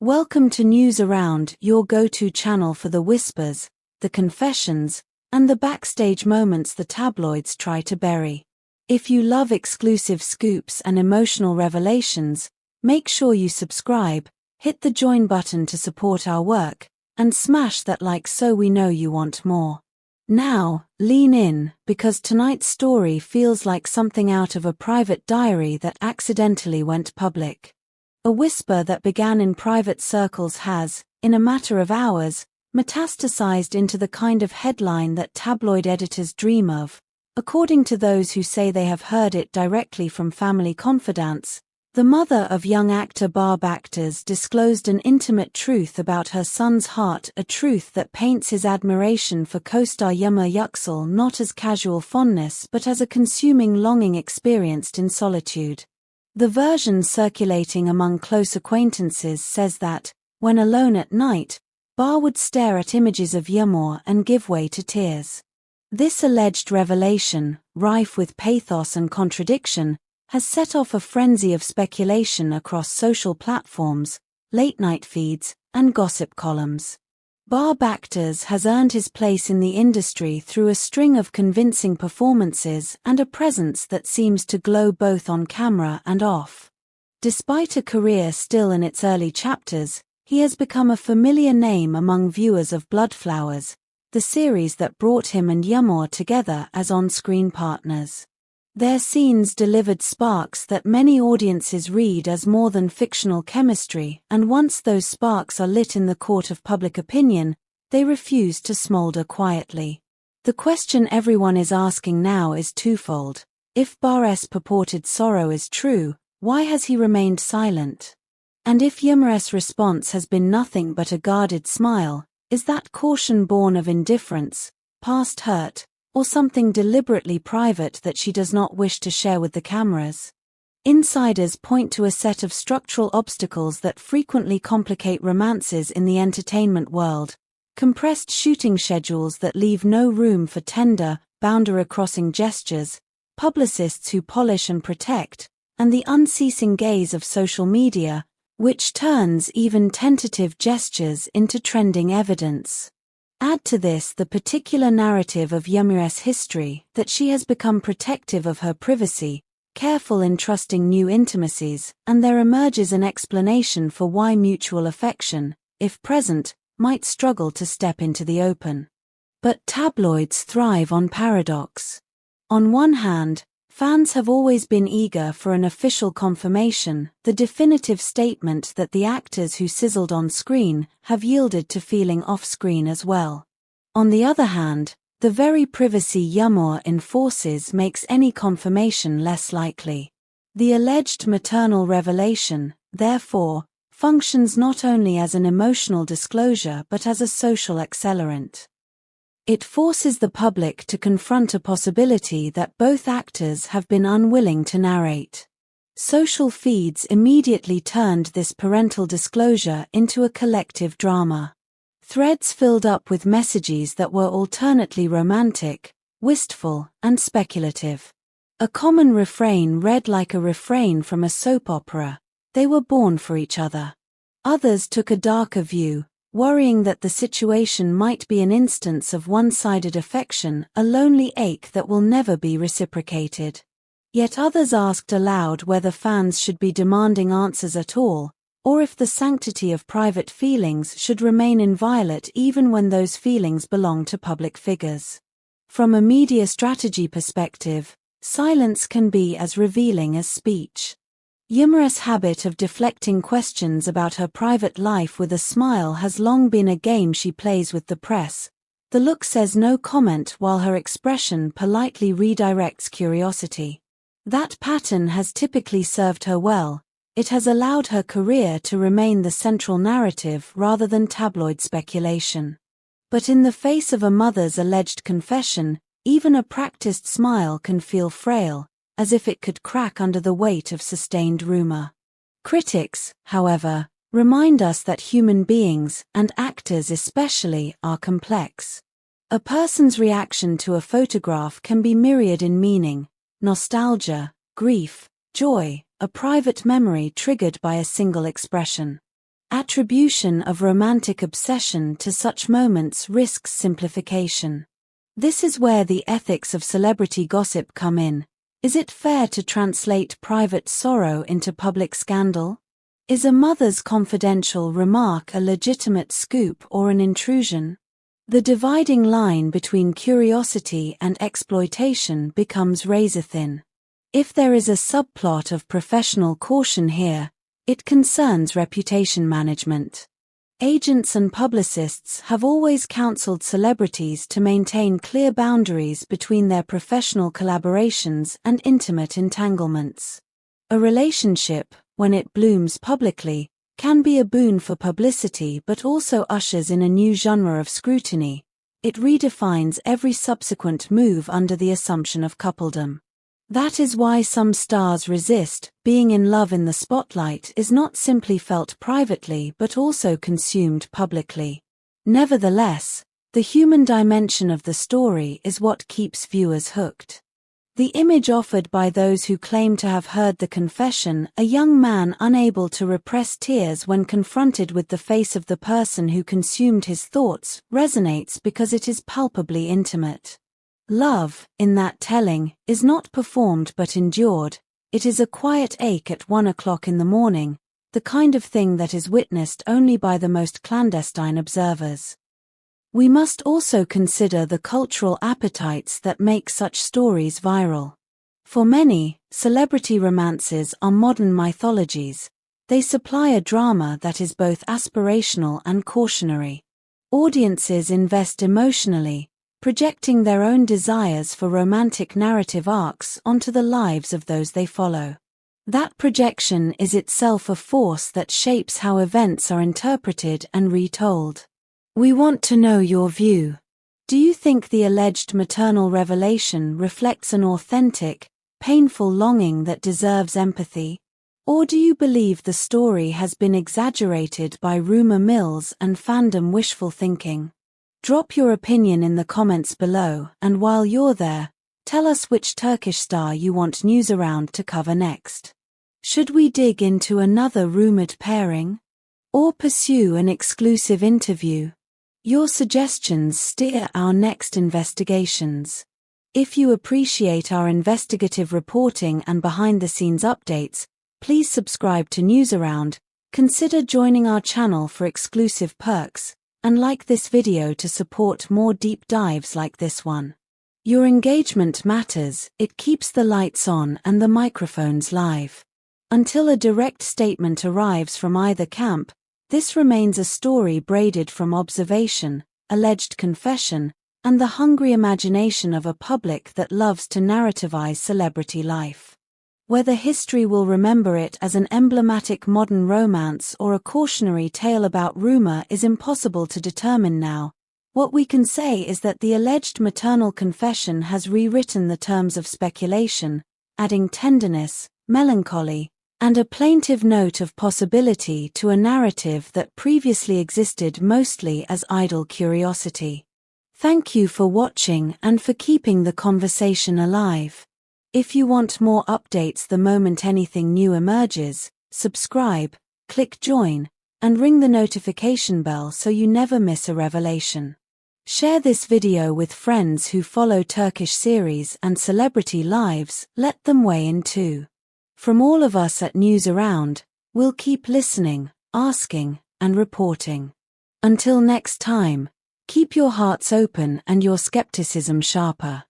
Welcome to News Around, your go-to channel for the whispers, the confessions, and the backstage moments the tabloids try to bury. If you love exclusive scoops and emotional revelations, make sure you subscribe, hit the join button to support our work, and smash that like so we know you want more. Now, lean in, because tonight's story feels like something out of a private diary that accidentally went public. A whisper that began in private circles has, in a matter of hours, metastasized into the kind of headline that tabloid editors dream of. According to those who say they have heard it directly from family confidants, the mother of young actor Barış Baktaş disclosed an intimate truth about her son's heart, a truth that paints his admiration for co-star Yağmur Yüksel not as casual fondness but as a consuming longing experienced in solitude. The version circulating among close acquaintances says that, when alone at night, Barış would stare at images of Yağmur and give way to tears. This alleged revelation, rife with pathos and contradiction, has set off a frenzy of speculation across social platforms, late-night feeds, and gossip columns. Barış Baktaş has earned his place in the industry through a string of convincing performances and a presence that seems to glow both on camera and off. Despite a career still in its early chapters, he has become a familiar name among viewers of Bloodflowers, the series that brought him and Yağmur together as on-screen partners. Their scenes delivered sparks that many audiences read as more than fictional chemistry, and once those sparks are lit in the court of public opinion, they refuse to smolder quietly. The question everyone is asking now is twofold. If Barış's purported sorrow is true, why has he remained silent? And if Yağmur's response has been nothing but a guarded smile, is that caution born of indifference, past hurt, or something deliberately private that she does not wish to share with the cameras? Insiders point to a set of structural obstacles that frequently complicate romances in the entertainment world: compressed shooting schedules that leave no room for tender, boundary-crossing gestures, publicists who polish and protect, and the unceasing gaze of social media, which turns even tentative gestures into trending evidence. Add to this the particular narrative of Yağmur's history, that she has become protective of her privacy, careful in trusting new intimacies, and there emerges an explanation for why mutual affection, if present, might struggle to step into the open. But tabloids thrive on paradox. On one hand, fans have always been eager for an official confirmation, the definitive statement that the actors who sizzled on screen have yielded to feeling off-screen as well. On the other hand, the very privacy Yağmur enforces makes any confirmation less likely. The alleged maternal revelation, therefore, functions not only as an emotional disclosure but as a social accelerant. It forces the public to confront a possibility that both actors have been unwilling to narrate. Social feeds immediately turned this parental disclosure into a collective drama. Threads filled up with messages that were alternately romantic, wistful, and speculative. A common refrain read like a refrain from a soap opera: they were born for each other. Others took a darker view, worrying that the situation might be an instance of one-sided affection, a lonely ache that will never be reciprocated. Yet others asked aloud whether fans should be demanding answers at all, or if the sanctity of private feelings should remain inviolate even when those feelings belong to public figures. From a media strategy perspective, silence can be as revealing as speech. Yağmur's habit of deflecting questions about her private life with a smile has long been a game she plays with the press. The look says no comment while her expression politely redirects curiosity. That pattern has typically served her well. It has allowed her career to remain the central narrative rather than tabloid speculation. But in the face of a mother's alleged confession, even a practiced smile can feel frail, as if it could crack under the weight of sustained rumor. Critics, however, remind us that human beings, and actors especially, are complex. A person's reaction to a photograph can be myriad in meaning: nostalgia, grief, joy, a private memory triggered by a single expression. Attribution of romantic obsession to such moments risks simplification. This is where the ethics of celebrity gossip come in. Is it fair to translate private sorrow into public scandal? Is a mother's confidential remark a legitimate scoop or an intrusion? The dividing line between curiosity and exploitation becomes razor-thin. If there is a subplot of professional caution here, it concerns reputation management. Agents and publicists have always counseled celebrities to maintain clear boundaries between their professional collaborations and intimate entanglements. A relationship, when it blooms publicly, can be a boon for publicity but also ushers in a new genre of scrutiny. It redefines every subsequent move under the assumption of coupledom. That is why some stars resist. Being in love in the spotlight is not simply felt privately but also consumed publicly. Nevertheless, the human dimension of the story is what keeps viewers hooked. The image offered by those who claim to have heard the confession, a young man unable to repress tears when confronted with the face of the person who consumed his thoughts, resonates because it is palpably intimate. Love, in that telling, is not performed but endured. It is a quiet ache at 1 o'clock in the morning, the kind of thing that is witnessed only by the most clandestine observers. We must also consider the cultural appetites that make such stories viral. For many, celebrity romances are modern mythologies. They supply a drama that is both aspirational and cautionary. Audiences invest emotionally, projecting their own desires for romantic narrative arcs onto the lives of those they follow. That projection is itself a force that shapes how events are interpreted and retold. We want to know your view. Do you think the alleged maternal revelation reflects an authentic, painful longing that deserves empathy? Or do you believe the story has been exaggerated by rumor mills and fandom wishful thinking? Drop your opinion in the comments below, and while you're there, tell us which Turkish star you want News Around to cover next. Should we dig into another rumored pairing? Or pursue an exclusive interview? Your suggestions steer our next investigations. If you appreciate our investigative reporting and behind-the-scenes updates, please subscribe to News Around, consider joining our channel for exclusive perks, and like this video to support more deep dives like this one. Your engagement matters. It keeps the lights on and the microphones live. Until a direct statement arrives from either camp, this remains a story braided from observation, alleged confession, and the hungry imagination of a public that loves to narrativize celebrity life. Whether history will remember it as an emblematic modern romance or a cautionary tale about rumor is impossible to determine now. What we can say is that the alleged maternal confession has rewritten the terms of speculation, adding tenderness, melancholy, and a plaintive note of possibility to a narrative that previously existed mostly as idle curiosity. Thank you for watching and for keeping the conversation alive. If you want more updates the moment anything new emerges, subscribe, click join, and ring the notification bell so you never miss a revelation. Share this video with friends who follow Turkish series and celebrity lives. Let them weigh in too. From all of us at News Around, we'll keep listening, asking, and reporting. Until next time, keep your hearts open and your skepticism sharper.